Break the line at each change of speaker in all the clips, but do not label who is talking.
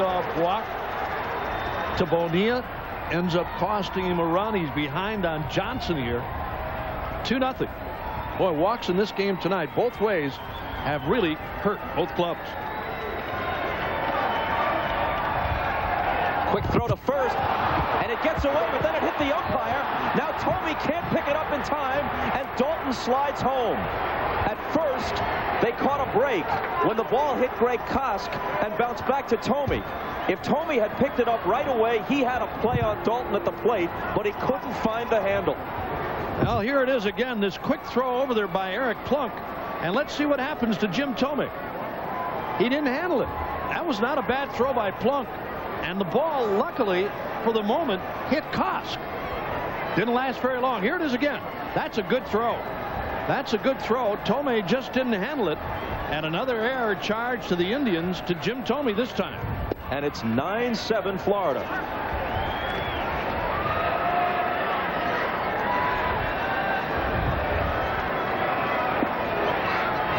leadoff walk to Bonilla. Ends up costing him a run. He's behind on Johnson here. 2-0. Boy, walks in this game tonight both ways have really hurt both clubs.
Quick throw to first, and it gets away, but then it hit the umpire. Now Tomey can't pick it up in time, and Dalton slides home. At first, they caught a break when the ball hit Greg Kosk and bounced back to Tomey. If Tomey had picked it up right away, he had a play on Dalton at the plate, but he couldn't find the handle.
Well, here it is again, this quick throw over there by Eric Plunk. And let's see what happens to Jim Tomey. He didn't handle it. That was not a bad throw by Plunk. And the ball, luckily, for the moment, hit Kosk. Didn't last very long. Here it is again. That's a good throw. That's a good throw. Tomey just didn't handle it. And another error charged to the Indians, to Jim Tomey this time.
And it's 9-7 Florida.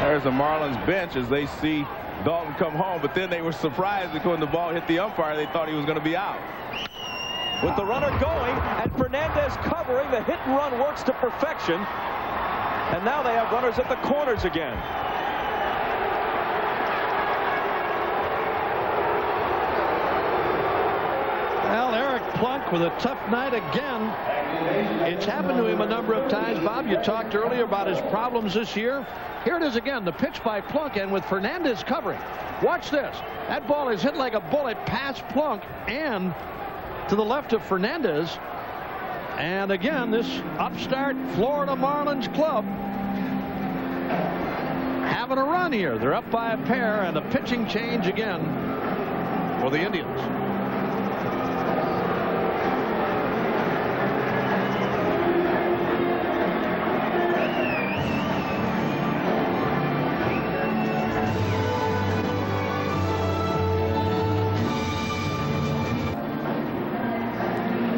There's the Marlins bench as they see Dalton come home, but then they were surprised because when the ball hit the umpire, they thought he was going to be out.
With the runner going and Fernandez covering, the hit and run works to perfection. And now they have runners at the corners again.
Well, Eric Plunk with a tough night again. It's happened to him a number of times. Bob, you talked earlier about his problems this year. Here it is again, the pitch by Plunk, and with Fernandez covering. Watch this. That ball is hit like a bullet past Plunk and to the left of Fernandez. And again, this upstart Florida Marlins club having a run here. They're up by a pair, and a pitching change again for the Indians.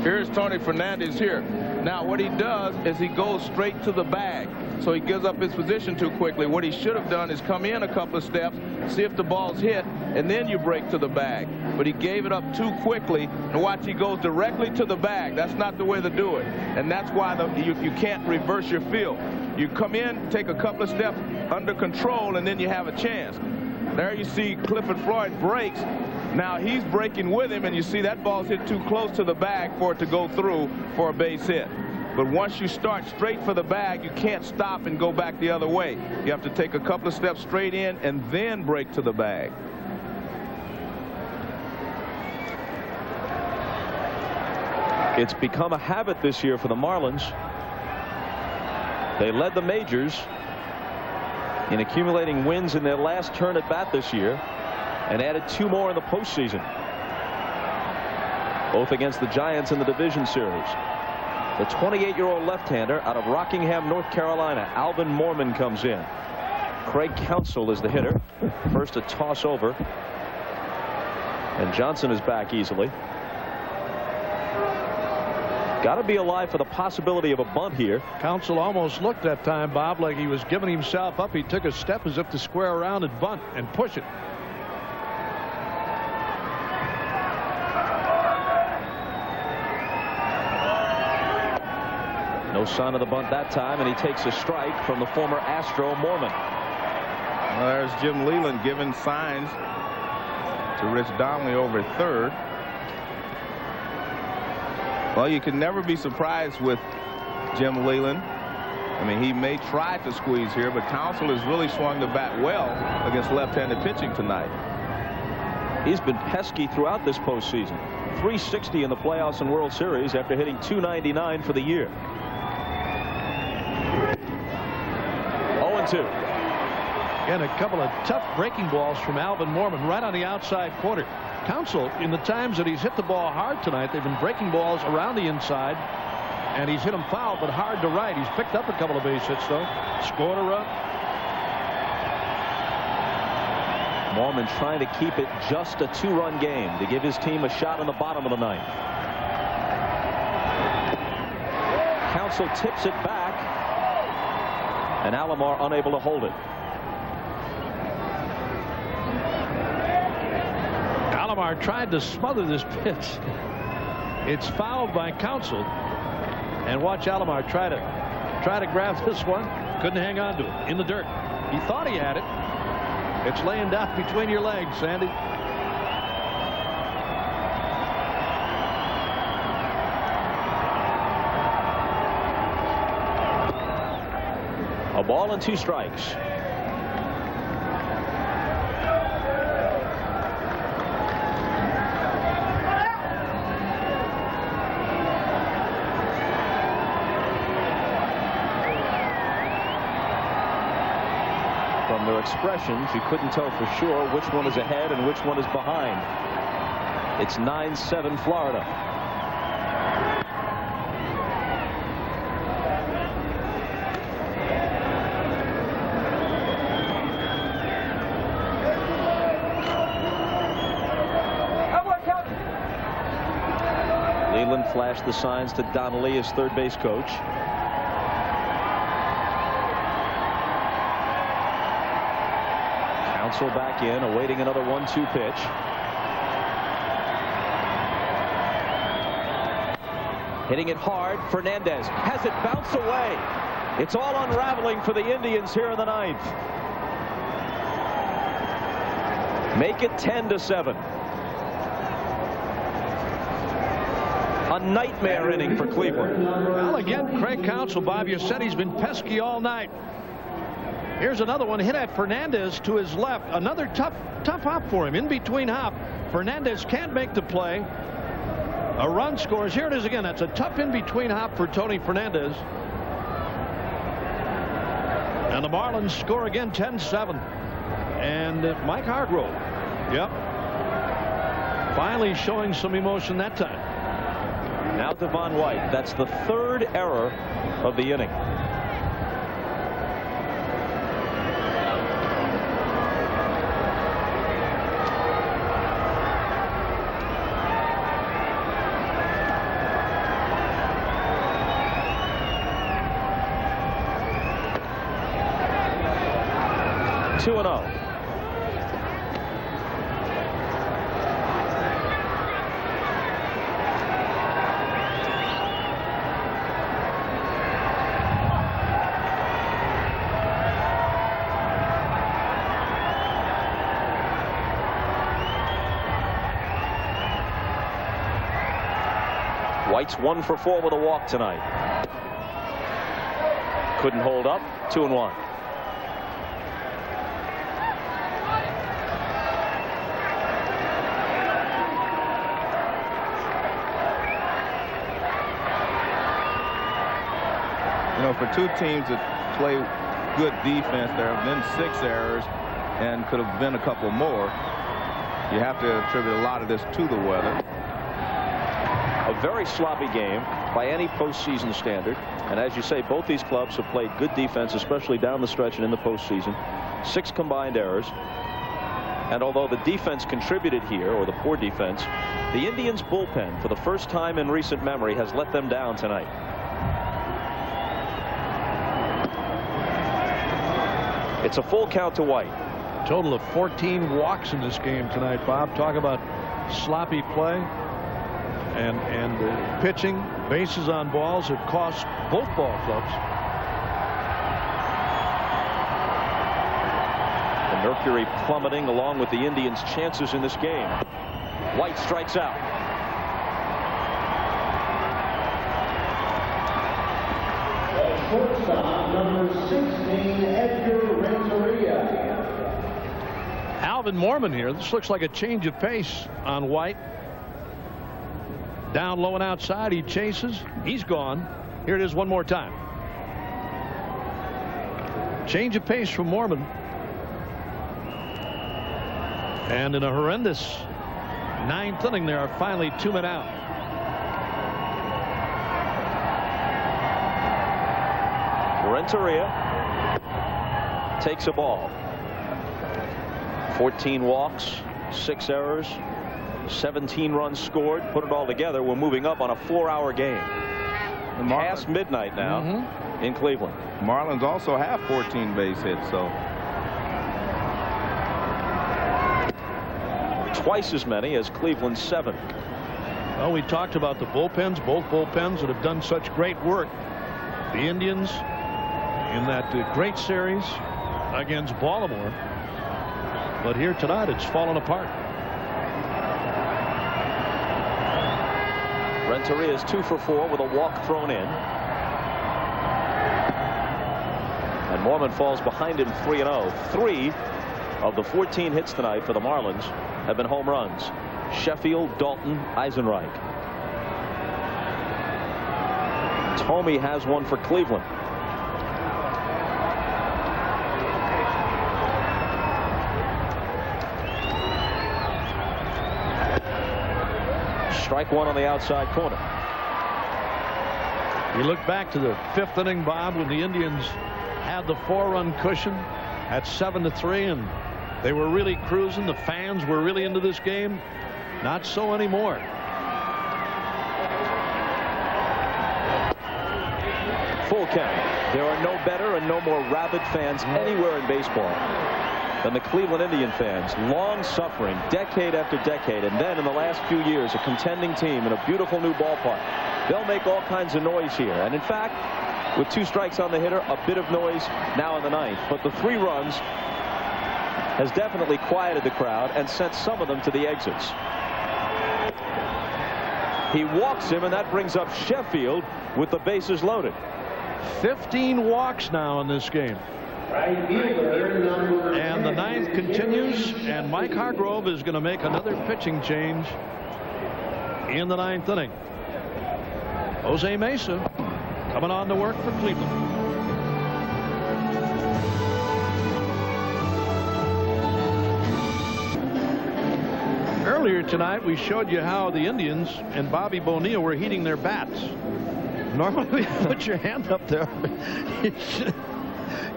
Here's Tony Fernandez here. Now what he does is he goes straight to the bag. So he gives up his position too quickly. What he should have done is come in a couple of steps, see if the ball's hit, and then you break to the bag. But he gave it up too quickly, and watch, he goes directly to the bag. That's not the way to do it. And that's why you can't reverse your field. You come in, take a couple of steps under control, and then you have a chance. There you see Clifford Floyd breaks. Now he's breaking with him, and you see that ball's hit too close to the bag for it to go through for a base hit. But once you start straight for the bag, you can't stop and go back the other way. You have to take a couple of steps straight in and then break to the bag.
It's become a habit this year for the Marlins. They led the majors in accumulating wins in their last turn at bat this year, and added 2 more in the postseason, both against the Giants in the division series. The 28-year-old left-hander out of Rockingham, North Carolina, Alvin Moorman, comes in. Craig Counsell is the hitter. First a toss over, and Johnson is back easily. Got to be alive for the possibility of a bunt here.
Counsell almost looked that time, Bob, like he was giving himself up. He took a step as if to square around and bunt and push it.
No sign of the bunt that time, and he takes a strike from the former Astro Moorman.
Well, there's Jim Leland giving signs to Rich Donnelly over at third. Well, you can never be surprised with Jim Leland. I mean, he may try to squeeze here, but Counsell has really swung the bat well against left-handed pitching tonight.
He's been pesky throughout this postseason. 360 in the playoffs and World Series after hitting 299 for the year. 0-2.
And a couple of tough breaking balls from Alvin Moorman right on the outside corner. Counsell, in the times that he's hit the ball hard tonight, they've been breaking balls around the inside, and he's hit them foul but hard to right. He's picked up a couple of base hits, though. Scored a run.
Moorman trying to keep it just a 2-run game to give his team a shot in the bottom of the ninth. Counsell tips it back, and Alomar unable to hold it.
Alomar tried to smother this pitch. It's fouled by Counsell. And watch Alomar try to grab this one. Couldn't hang on to it. In the dirt. He thought he had it. It's laying down between your legs, Sandy.
A ball and 2 strikes. From their expressions, you couldn't tell for sure which one is ahead and which one is behind. It's 9-7 Florida. Leland flashed the signs to Donnelly, his third base coach. Counsell back in, awaiting another 1-2 pitch. Hitting it hard. Fernandez has it bounce away. It's all unraveling for the Indians here in the 9th. Make it 10-7. A nightmare inning for Cleveland.
Well, again, Craig Counsell, Bob, you said he's been pesky all night. Here's another one hit at Fernandez to his left. Another tough hop for him. In between hop. Fernandez can't make the play. A run scores. Here it is again. That's a tough in between hop for Tony Fernandez. And the Marlins score again, 10-7. And Mike Hargrove. Yep. Finally showing some emotion that time.
Now Devon White. That's the 3rd error of the inning. Two and 0. White's 1 for 4 with a walk tonight. Couldn't hold up. 2 and 1.
You know, for two teams that play good defense, there have been 6 errors and could have been a couple more. You have to attribute a lot of this to the weather.
A very sloppy game by any postseason standard. And as you say, both these clubs have played good defense, especially down the stretch and in the postseason. 6 combined errors. And although the defense contributed here, or the poor defense, the Indians' bullpen, for the first time in recent memory, has let them down tonight. It's a full count to White.
Total of 14 walks in this game tonight, Bob. Talk about sloppy play. And pitching, bases on balls have cost both ball clubs.
The mercury plummeting along with the Indians' chances in this game. White strikes out.
Shortstop number 16, Edgar Renteria.
Alvin Mormon here. This looks like a change of pace on White. Down low and outside, he chases. He's gone. Here it is one more time. Change of pace from Mormon. And in a horrendous 9th inning, there are finally 2 men out.
Renteria takes a ball. 14 walks, 6 errors, 17 runs scored. Put it all together, we're moving up on a 4-hour game. Past midnight now in Cleveland.
Marlins also have 14 base hits, so.
twice as many as Cleveland's 7.
Well, we talked about the bullpens, both bullpens that have done such great work. The Indians in that great series against Baltimore. But here tonight, it's fallen apart.
Renteria is 2 for 4 with a walk thrown in. And Mormon falls behind him 3-0. 3 of the 14 hits tonight for the Marlins have been home runs. Sheffield, Dalton, Eisenreich. Thome has one for Cleveland. Strike one on the outside corner.
You look back to the 5th inning, Bob, when the Indians had the 4-run cushion at 7-3, and they were really cruising. The fans were really into this game. Not so anymore.
Full count. There are no better and no more rabid fans anywhere in baseball than the Cleveland Indian fans. Long suffering, decade after decade, and then in the last few years, a contending team in a beautiful new ballpark. They'll make all kinds of noise here. And in fact, with 2 strikes on the hitter, a bit of noise now in the 9th. But the 3 runs has definitely quieted the crowd and sent some of them to the exits. He walks him, and that brings up Sheffield with the bases loaded.
15 walks now in this game. And the 9th continues, and Mike Hargrove is going to make another pitching change in the 9th inning. Jose Mesa coming on to work for Cleveland. Earlier tonight, we showed you how the Indians and Bobby Bonilla were heating their bats. Normally, when you put your hand up there,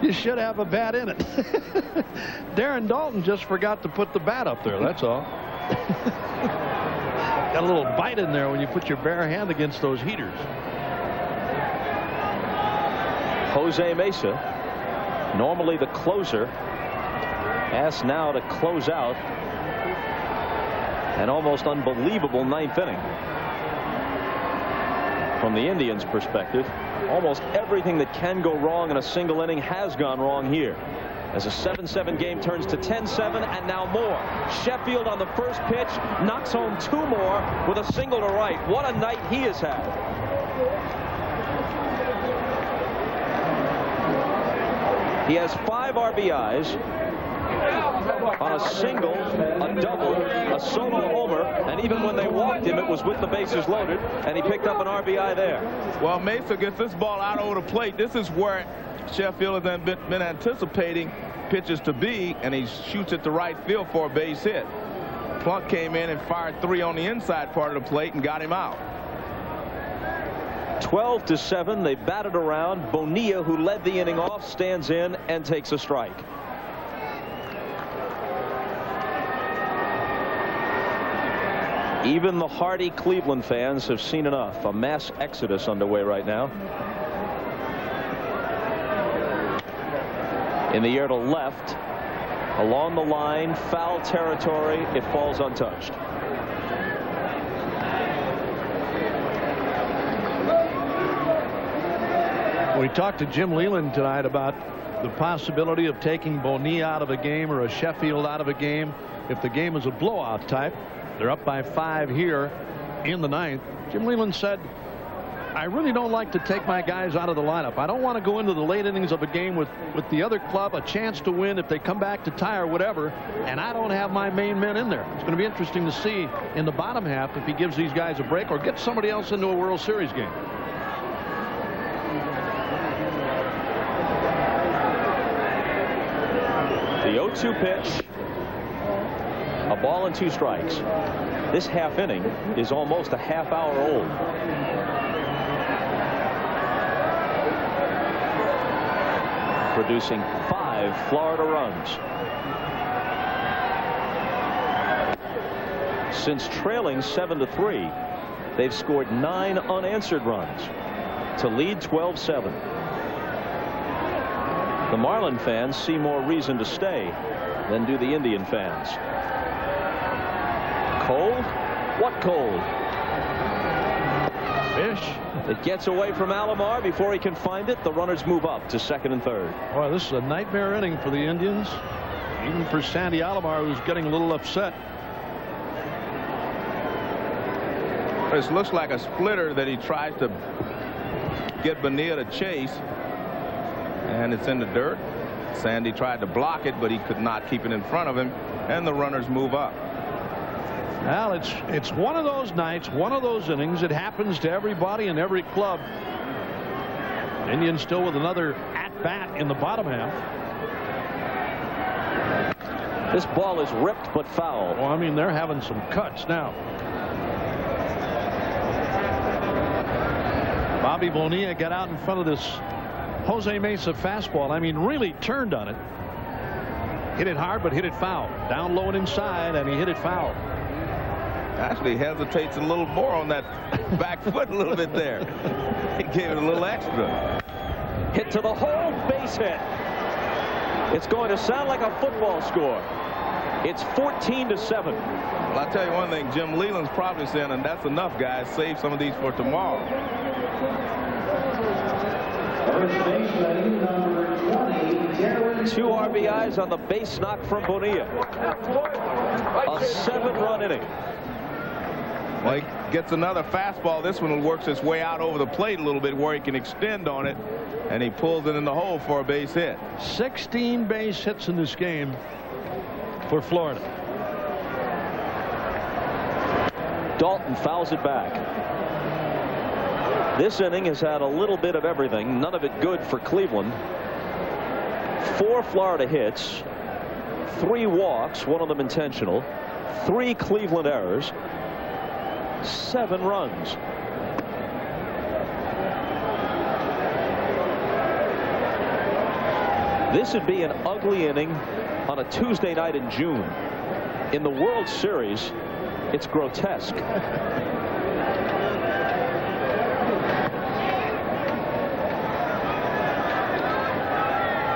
you should have a bat in it. Darren Dalton just forgot to put the bat up there. That's all. Got a little bite in there when you put your bare hand against those heaters.
Jose Mesa, normally the closer, asked now to close out an almost unbelievable 9th inning. From the Indians' perspective, almost everything that can go wrong in a single inning has gone wrong here. As a 7-7 game turns to 10-7, and now more. Sheffield on the first pitch knocks home 2 more with a single to right. What a night he has had. He has 5 RBIs on a single, a double, a solo homer, and even when they walked him, it was with the bases loaded, and he picked up an RBI there.
Well, Mesa gets this ball out over the plate. This is where Sheffield has been anticipating pitches to be, and he shoots at the right field for a base hit. Plunk came in and fired 3 on the inside part of the plate and got him out.
12-7. They batted around. Bonilla, who led the inning off, stands in and takes a strike. Even the hardy Cleveland fans have seen enough. A mass exodus underway right now. In the air to left, along the line, foul territory. It falls untouched.
We talked to Jim Leland tonight about the possibility of taking Bonilla out of a game or a Sheffield out of a game if the game is a blowout type. They're up by 5 here in the 9th. Jim Leland said, I really don't like to take my guys out of the lineup. I don't want to go into the late innings of a game with the other club a chance to win if they come back to tie or whatever, and I don't have my main men in there. It's going to be interesting to see in the bottom half if he gives these guys a break or gets somebody else into a World Series game.
The 0-2 pitch. A ball and 2 strikes. This half inning is almost a half hour old. Producing 5 Florida runs. Since trailing 7-3, they've scored 9 unanswered runs to lead 12-7. The Marlin fans see more reason to stay than do the Indian fans. Cold? What cold?
Fish.
It gets away from Alomar before he can find it. The runners move up to second and third.
Boy, this is a nightmare inning for the Indians. Even for Sandy Alomar, who's getting a little upset.
This looks like a splitter that he tries to get Bonilla to chase. And it's in the dirt. Sandy tried to block it, but he could not keep it in front of him. And the runners move up.
Well, it's one of those nights, one of those innings. It happens to everybody in every club. Indians still with another at-bat in the bottom half.
This ball is ripped but foul.
Well, I mean, they're having some cuts now. Bobby Bonilla got out in front of this Jose Mesa fastball. I mean, really turned on it. Hit it hard, but hit it foul. Down low and inside, and he hit it foul.
Actually hesitates a little more on that back foot a little bit there. He gave it a little extra.
Hit to the hole, base hit. It's going to sound like a football score. It's 14-7.
Well, I'll tell you one thing, Jim Leland's probably saying, and that's enough, guys. Save some of these for tomorrow.
First baseman, number 20,
2 RBIs on the base knock from Bonilla. A 7-run inning.
Well, he gets another fastball. This one works its way out over the plate a little bit where he can extend on it, and he pulls it in the hole for a base hit.
16 base hits in this game for Florida.
Dalton fouls it back. This inning has had a little bit of everything, none of it good for Cleveland. 4 Florida hits, 3 walks, 1 of them intentional, 3 Cleveland errors, 7 runs. This would be an ugly inning on a Tuesday night in June. In the World Series, it's grotesque.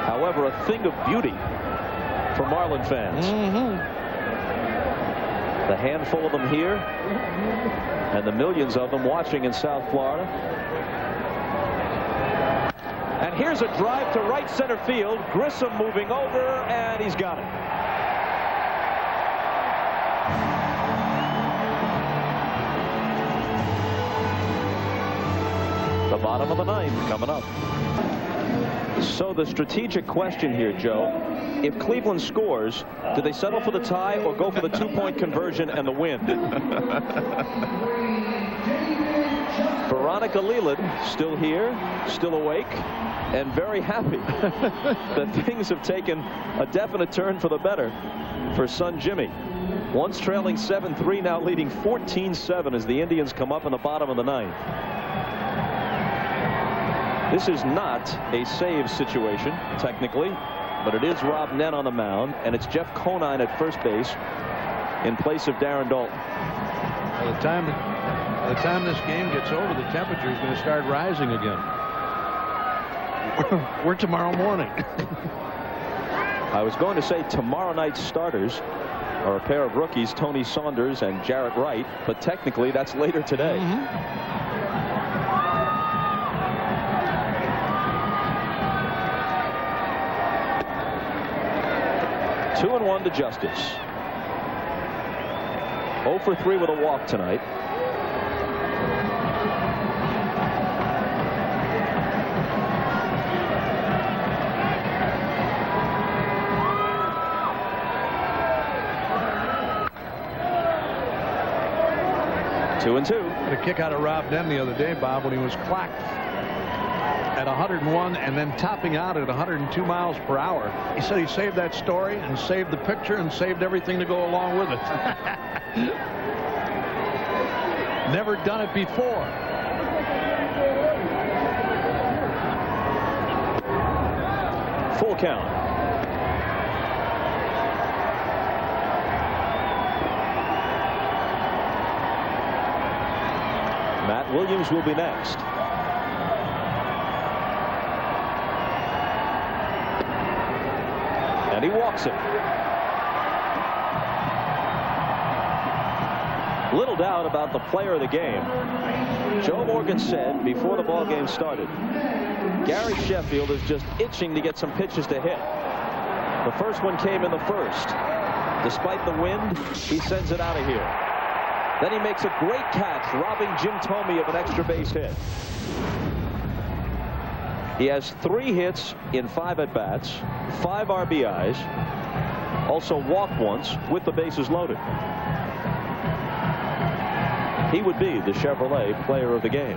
However, a thing of beauty for Marlin fans. The handful of them here and the millions of them watching in South Florida. And here's a drive to right center field. Grissom moving over, and he's got it. The bottom of the 9th coming up. So the strategic question here, Joe, if Cleveland scores, do they settle for the tie or go for the 2-point conversion and the win? Veronica Leland still here, still awake, and very happy that things have taken a definite turn for the better for son Jimmy. Once trailing 7-3, now leading 14-7 as the Indians come up in the bottom of the 9th. This is not a save situation, technically, but it is Rob Nett on the mound, and it's Jeff Conine at first base in place of Darren Dalton.
By the time this game gets over, the temperature is going to start rising again. We're tomorrow morning.
I was going to say tomorrow night's starters are a pair of rookies, Tony Saunders and Jarrett Wright, but technically that's later today. 2-1 to Justice. 0 for 3 with a walk tonight. Two and 2.
Had a kick out of Rob Nett the other day, Bob, when he was clocked at 101 and then topping out at 102 miles per hour. He said he saved that story and saved the picture and saved everything to go along with it. Never done it before.
Full count. Matt Williams will be next. And he walks it. Little doubt about the player of the game. Joe Morgan said before the ball game started, Gary Sheffield is just itching to get some pitches to hit. The first one came in the first. Despite the wind, he sends it out of here. Then he makes a great catch, robbing Jim Thome of an extra base hit. He has 3 hits in 5 at-bats, 5 RBIs, also walked once with the bases loaded. He would be the Chevrolet player of the game.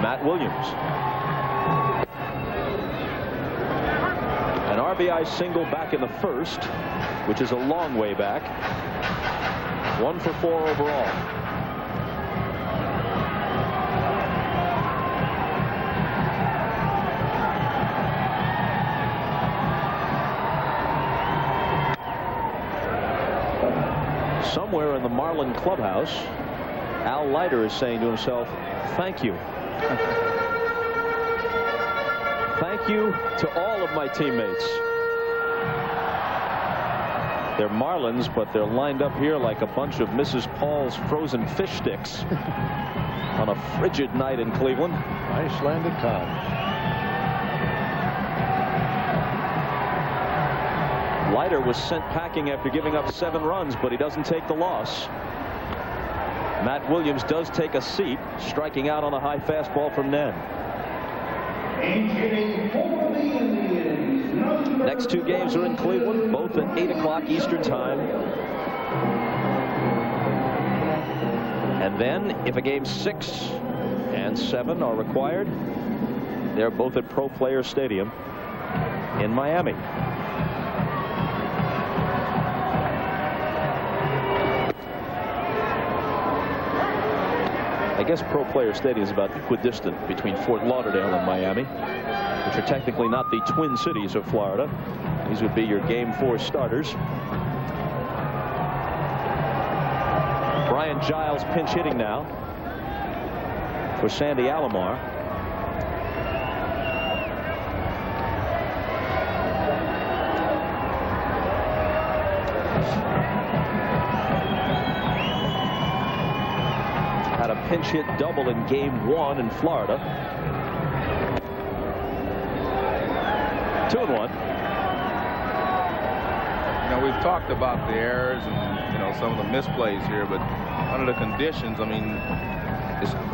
Matt Williams. An RBI single back in the first, which is a long way back. 1 for 4 overall. Somewhere in the Marlin clubhouse, Al Leiter is saying to himself, thank you. Thank you to all of my teammates. They're Marlins, but they're lined up here like a bunch of Mrs. Paul's frozen fish sticks on a frigid night in Cleveland.
Icelandic cod.
Leiter was sent packing after giving up 7 runs, but he doesn't take the loss. Matt Williams does take a seat, striking out on a high fastball from Nen. Next 2 games are in Cleveland, both at 8 o'clock Eastern time. And then, if a game 6 and 7 are required, they're both at Pro Player Stadium in Miami. I guess Pro Player Stadium is about equidistant between Fort Lauderdale and Miami, which are technically not the twin cities of Florida. These would be your Game 4 starters. Brian Giles pinch hitting now for Sandy Alomar. Had a pinch hit double in Game 1 in Florida. 2-1.
Now, we've talked about the errors and some of the misplays here, but under the conditions, I mean,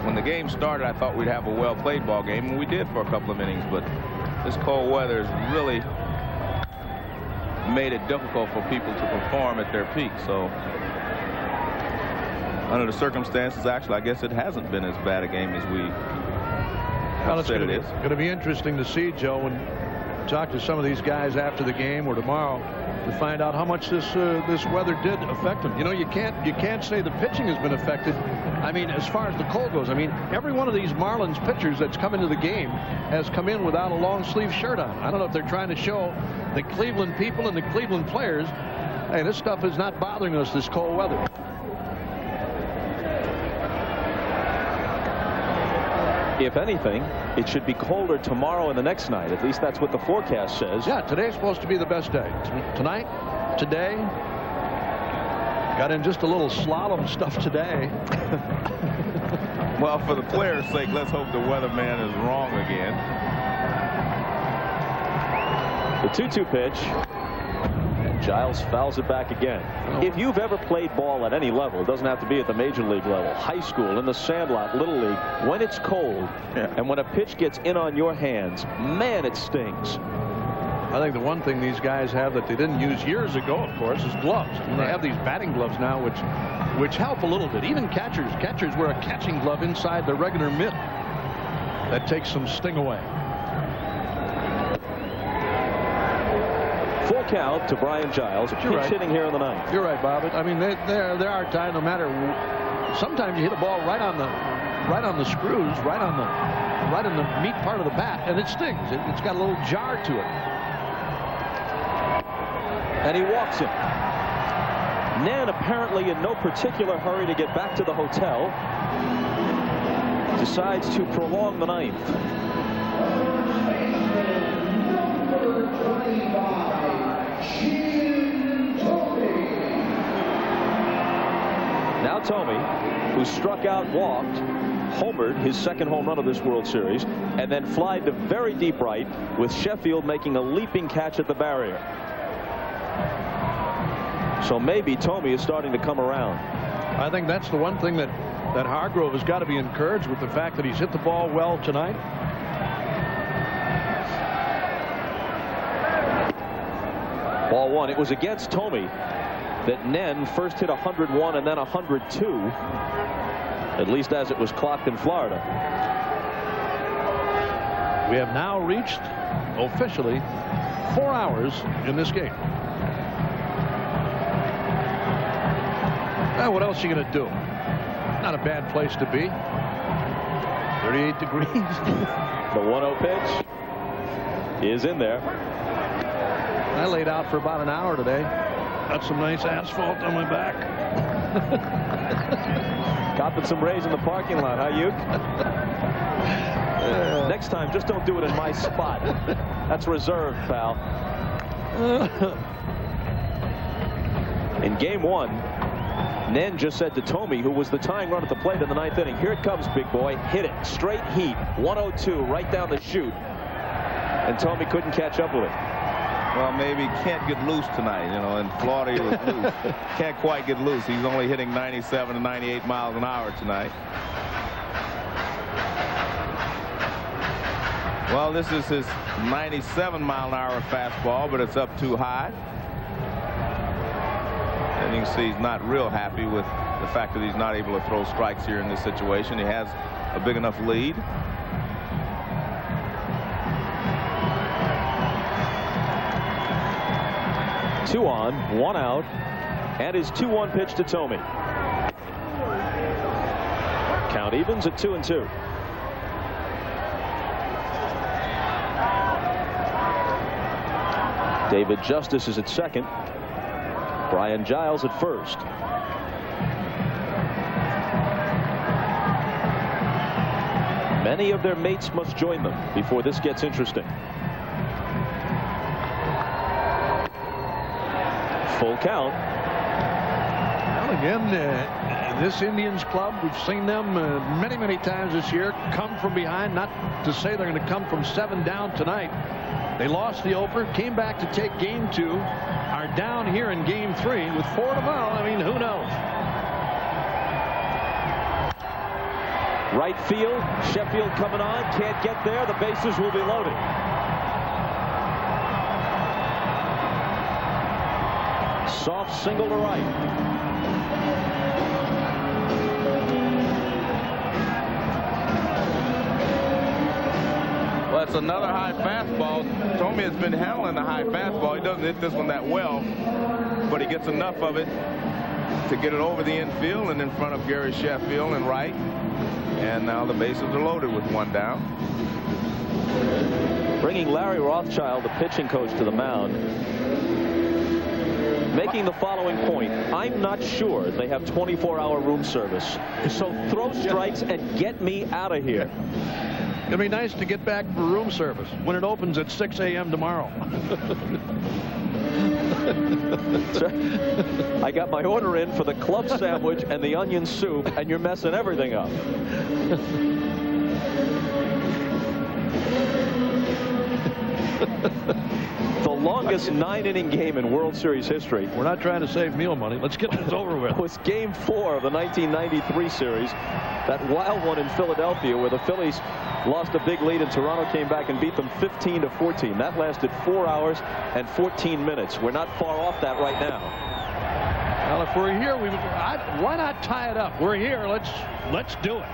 when the game started, I thought we'd have a well-played ball game, and we did for a couple of innings. But this cold weather has really made it difficult for people to perform at their peak. So, under the circumstances, actually, I guess it hasn't been as bad a game as we said it is.
It's going to be interesting to see, Joe, when talk to some of these guys after the game or tomorrow to find out how much this weather did affect them. You can't say the pitching has been affected. I mean, as far as the cold goes, I mean, every one of these Marlins pitchers that's come into the game has come in without a long sleeve shirt on. I don't know if they're trying to show the Cleveland people and the Cleveland players, hey, this stuff is not bothering us, this cold weather.
If anything, it should be colder tomorrow and the next night. At least that's what the forecast says.
Yeah, today's supposed to be the best day. Tonight, today, got in just a little slalom stuff today.
Well, for the players' sake, let's hope the weatherman is wrong again.
The 2-2 pitch. Giles fouls it back again. If you've ever played ball at any level, it doesn't have to be at the major league level, high school, in the sandlot, little league, when it's cold and when a pitch gets in on your hands, man, it stings.
I think the one thing these guys have that they didn't use years ago, of course, is gloves. I mean, they have these batting gloves now which help a little bit. Even catchers wear a catching glove inside the regular mitt. That takes some sting away.
Full count to Brian Giles, pinch hitting here in the ninth.
You're right, Bob. I mean, there are times, no matter. Sometimes you hit a ball right on the screws, right in the meat part of the bat, and it stings. It's got a little jar to it.
And he walks him. Nen, apparently in no particular hurry to get back to the hotel, decides to prolong the ninth. Now Thome, who struck out, walked, homered, his second home run of this World Series, and then flied to very deep right, with Sheffield making a leaping catch at the barrier. So maybe Thome is starting to come around.
I think that's the one thing that Hargrove has got to be encouraged with, the fact that he's hit the ball well tonight.
Ball one. It was against Thome that Nen first hit 101 and then 102, at least as it was clocked in Florida.
We have now reached officially 4 hours in this game. Well, what else are you going to do? Not a bad place to be. 38 degrees.
The 1-0 pitch is in there.
I laid out for about an hour today. Got some nice asphalt on my back.
Copping some rays in the parking lot, huh, Uke? Next time, just don't do it in my spot. That's reserved, pal. In game one, Nen just said to Thome, who was the tying run at the plate in the 9th inning, "Here it comes, big boy. Hit it. Straight heat. 102 right down the chute." And Thome couldn't catch up with it.
Well, maybe can't get loose tonight. You know, in Florida he was loose. Can't quite get loose. He's only hitting 97 to 98 miles an hour tonight. Well, this is his 97-mile-an-hour fastball, but it's up too high. And you can see he's not real happy with the fact that he's not able to throw strikes here in this situation. He has a big enough lead.
Two on, 1 out, and his 2-1 pitch to Thome. Count evens at 2-2. David Justice is at second. Brian Giles at first. Many of their mates must join them before this gets interesting. Full count.
Well, again, this Indians club, we've seen them many, many times this year come from behind. Not to say they're going to come from 7 down tonight. They lost the opener, came back to take game 2, are down here in game 3 with 4 tomorrow. I mean, who knows?
Right field, Sheffield coming on, can't get there. The bases will be loaded. Soft single to right.
Well, it's another high fastball. Thome has been handling the high fastball. He doesn't hit this one that well, but he gets enough of it to get it over the infield and in front of Gary Sheffield and right. And now the bases are loaded with 1 down.
Bringing Larry Rothschild, the pitching coach, to the mound, making the following point: I'm not sure they have 24-hour room service, so throw strikes and get me out of here.
It'll be nice to get back for room service when it opens at 6 a.m. tomorrow.
I got my order in for the club sandwich and the onion soup, and you're messing everything up. The longest 9-inning game in World Series history.
We're not trying to save meal money. Let's get this over with.
It was game 4 of the 1993 series. That wild one in Philadelphia where the Phillies lost a big lead and Toronto came back and beat them 15-14. That lasted 4 hours and 14 minutes. We're not far off that right now.
Well, if we're here, why not tie it up? We're here. Let's do it.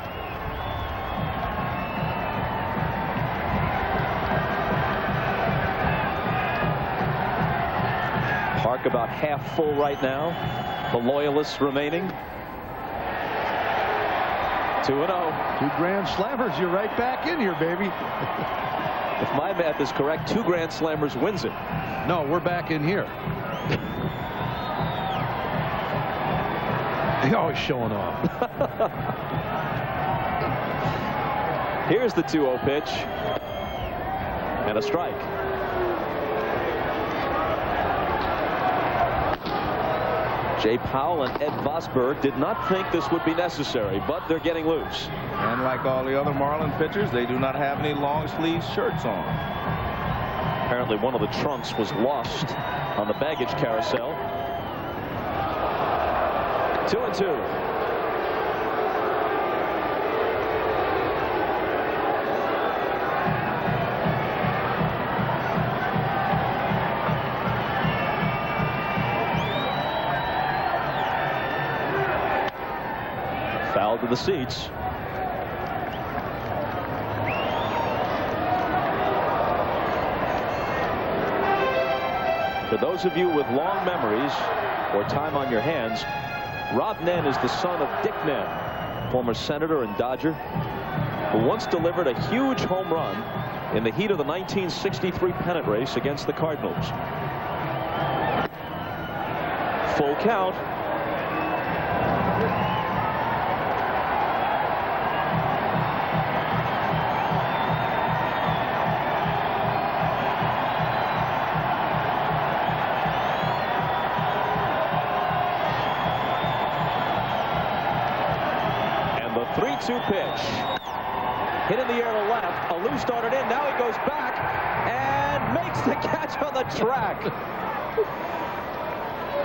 Park about half full right now. The Loyalists remaining. 2-0.
2 grand slammers. You're right back in here, baby.
If my math is correct, 2 grand slammers wins it.
No, we're back in here. He's always showing off.
Here's the 2-0 pitch. And a strike. Jay Powell and Ed Vosberg did not think this would be necessary, but they're getting loose.
And like all the other Marlin pitchers, they do not have any long sleeve shirts on.
Apparently one of the trunks was lost on the baggage carousel. 2-2. Foul to the seats. For those of you with long memories or time on your hands, Rob Nen is the son of Dick Nen, former senator and Dodger, who once delivered a huge home run in the heat of the 1963 pennant race against the Cardinals. Full count. And the 3-2 pitch. Hit in the air to left. Alou started in. Now he goes back and makes the catch on the track.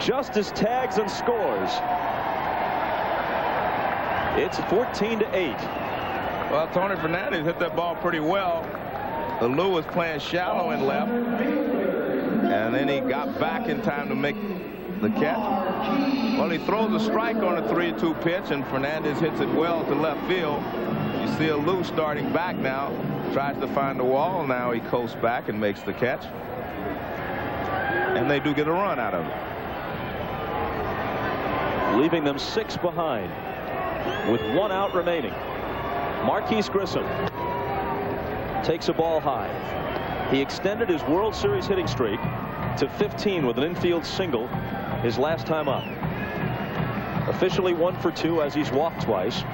Justice tags and scores. It's 14-8.
Well, Tony Fernandez hit that ball pretty well. Alou was playing shallow and left, and then he got back in time to make the catch. Well, he throws a strike on a 3-2 pitch, and Fernandez hits it well to left field. You see Alou starting back now, tries to find the wall. Now he coasts back and makes the catch, and they do get a run out of it,
leaving them 6 behind with 1 out remaining. Marquise Grissom takes a ball high. He extended his World Series hitting streak to 15 with an infield single his last time up. Officially 1 for 2 as he's walked twice.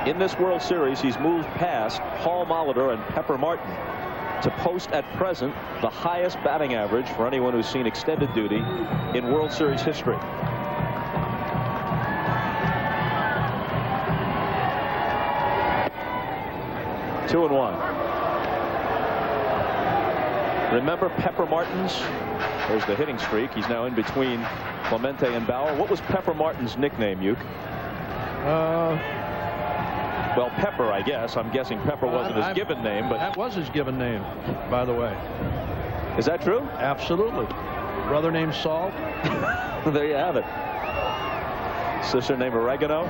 In this World Series, he's moved past Paul Molitor and Pepper Martin to post at present the highest batting average for anyone who's seen extended duty in World Series history. Two and 1. Remember Pepper Martin's? There's the hitting streak. He's now in between Clemente and Bauer. What was Pepper Martin's nickname, Uke? Well, Pepper, I guess. I'm guessing Pepper wasn't his given name, but
that was his given name, by the way.
Is that true?
Absolutely. Brother named Salt.
There you have it. Sister named Oregano.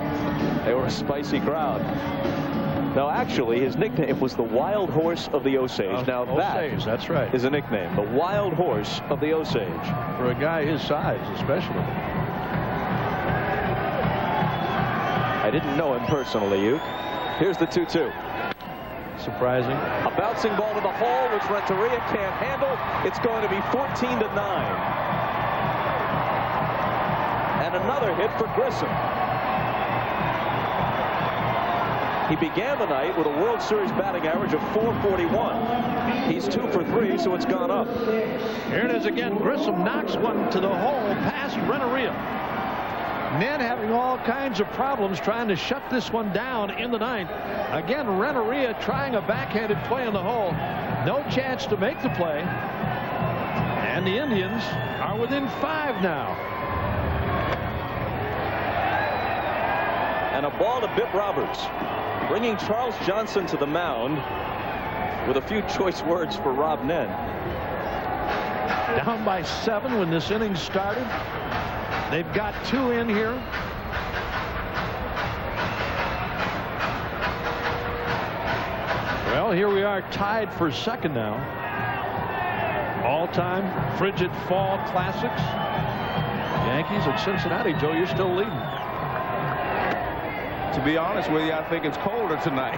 They were a spicy crowd. No, actually, his nickname was the Wild Horse of the Osage. Now
Osage, that's right,
is a nickname. The Wild Horse of the Osage.
For a guy his size, especially.
I didn't know him personally, Uke. Here's the 2-2.
Surprising.
A bouncing ball to the hole, which Renteria can't handle. It's going to be 14-9. And another hit for Grissom. He began the night with a World Series batting average of .441. He's 2 for 3, so it's gone up.
Here it is again. Grissom knocks one to the hole past Renteria. Nen having all kinds of problems trying to shut this one down in the 9th. Again, Renteria trying a backhanded play in the hole. No chance to make the play. And the Indians are within 5 now.
And a ball to Bip Roberts, bringing Charles Johnson to the mound with a few choice words for Rob Nen.
Down by 7 when this inning started. They've got 2 in here. Well, here we are tied for second now. All-time frigid fall classics. Yankees at Cincinnati. Joe, you're still leading.
To be honest with you, I think it's colder tonight.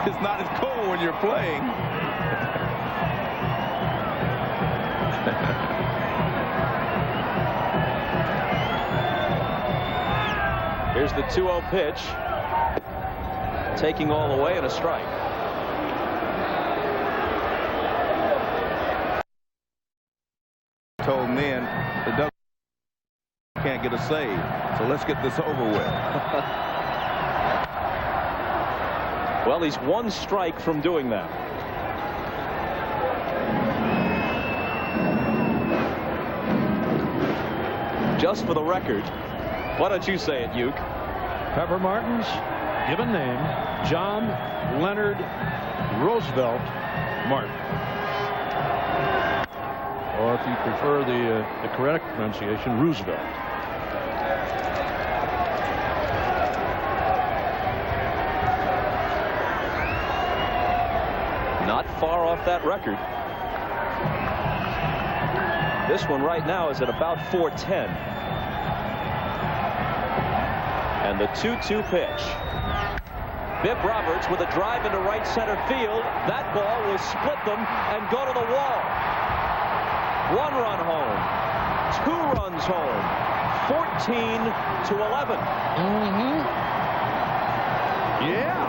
It's not as cold when you're playing.
Here's the 2-0 pitch. Taking all the way and a strike.
told him then, it doesn't, can't get a save. So let's get this over with.
Well, he's one strike from doing that. Just for the record, why don't you say it, Uke?
Pepper Martin's given name, John Leonard Roosevelt Martin. Or if you prefer the correct pronunciation, Roosevelt.
Not far off that record. This one right now is at about 410. And the 2-2 pitch. Bibb Roberts with a drive into right center field. That ball will split them and go to the wall. 1 run home. 2 runs home. 14-11.
Yeah.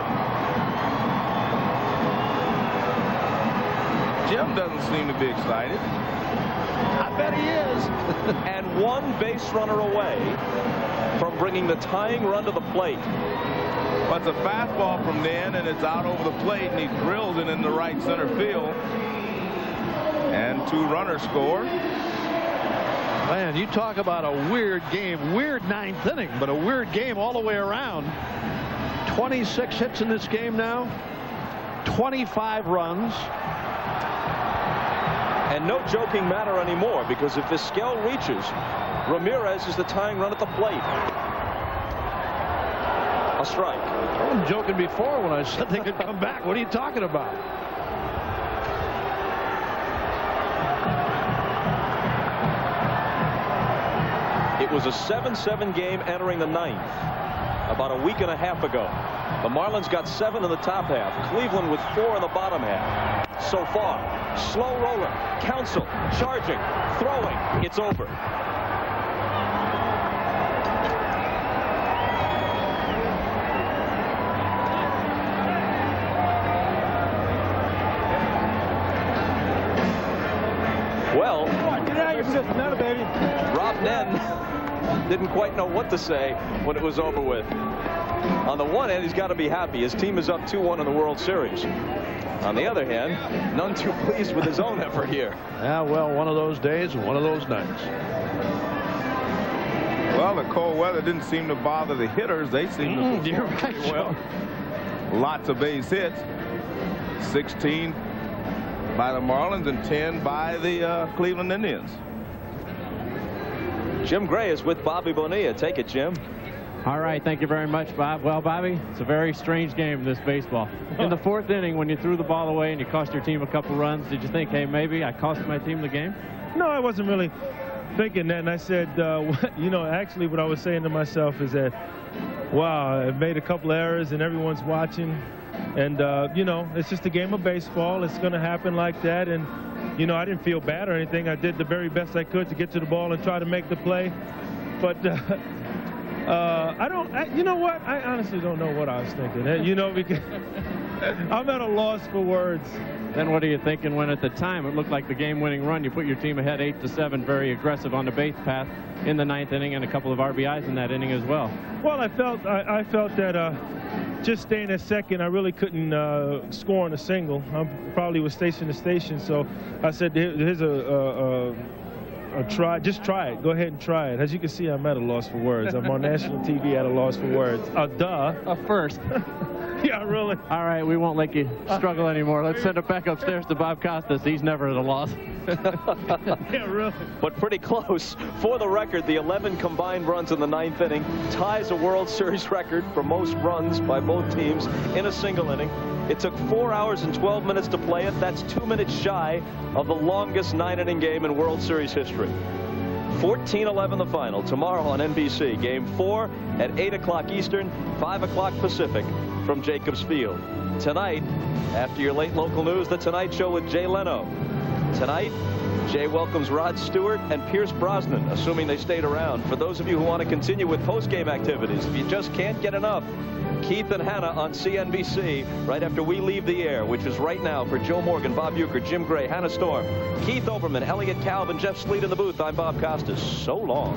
Jim doesn't seem to be excited.
I bet he is.
And 1 base runner away from bringing the tying run to the plate.
Well, it's a fastball from then, and it's out over the plate, and he drills it in the right center field. And 2 runners score.
Man, you talk about a weird game. Weird 9th inning, but a weird game all the way around. 26 hits in this game now. 25 runs.
And no joking matter anymore, because if Vizquel reaches, Ramirez is the tying run at the plate. A strike.
I wasn't joking before when I said they could come back. What are you talking about?
It was a 7-7 game entering the 9th about a week and a half ago. The Marlins got 7 in the top half. Cleveland with 4 in the bottom half. So far, slow roller, Counsell charging, throwing. It's over. Well, Rob Nen didn't quite know what to say when it was over with. On the one hand, he's got to be happy. His team is up 2-1 in the World Series. On the other hand, none too pleased with his own effort here.
Yeah, well, one of those days and one of those nights.
Well, the cold weather didn't seem to bother the hitters. They seem to perform
you're right,
pretty well. Lots of base hits. 16 by the Marlins and 10 by the Cleveland Indians.
Jim Gray is with Bobby Bonilla. Take it, Jim.
All right, thank you very much, Bob. Well, Bobby, it's a very strange game, this baseball. In the 4th inning, when you threw the ball away and you cost your team a couple runs, did you think, hey, maybe I cost my team the game?
No, I wasn't really thinking that. And I said, you know, actually what I was saying to myself is that, wow, I've made a couple errors and everyone's watching. And, you know, it's just a game of baseball. It's going to happen like that. And, you know, I didn't feel bad or anything. I did the very best I could to get to the ball and try to make the play. But you know what? I honestly don't know what I was thinking. You know, because I'm at a loss for words.
Then what are you thinking when at the time it looked like the game-winning run? You put your team ahead 8-7, very aggressive on the base path in the 9th inning, and a couple of RBIs in that inning as well.
Well, I felt that just staying at second, I really couldn't score on a single. I probably was station to station, so I said, here's a try. Just try it. Go ahead and try it. As you can see, I'm at a loss for words. I'm on national TV at a loss for words. Duh.
A first.
Yeah, really.
All right, we won't let you struggle anymore. Let's send it back upstairs to Bob Costas. He's never at a loss.
Yeah, really.
But pretty close. For the record, the 11 combined runs in the 9th inning ties a World Series record for most runs by both teams in a single inning. It took 4 hours and 12 minutes to play it. That's 2 minutes shy of the longest 9-inning game in World Series history. 14-11 the final tomorrow on NBC. Game 4 at 8 o'clock Eastern, 5 o'clock Pacific from Jacobs Field. Tonight, after your late local news, The Tonight Show with Jay Leno. Tonight, Jay welcomes Rod Stewart and Pierce Brosnan, assuming they stayed around. For those of you who want to continue with post-game activities, if you just can't get enough, Keith and Hannah on CNBC right after we leave the air, which is right now. For Joe Morgan, Bob Uecker, Jim Gray, Hannah Storm, Keith Olbermann, Elliot Kalb, and Jeff Sleet in the booth. I'm Bob Costas. So long.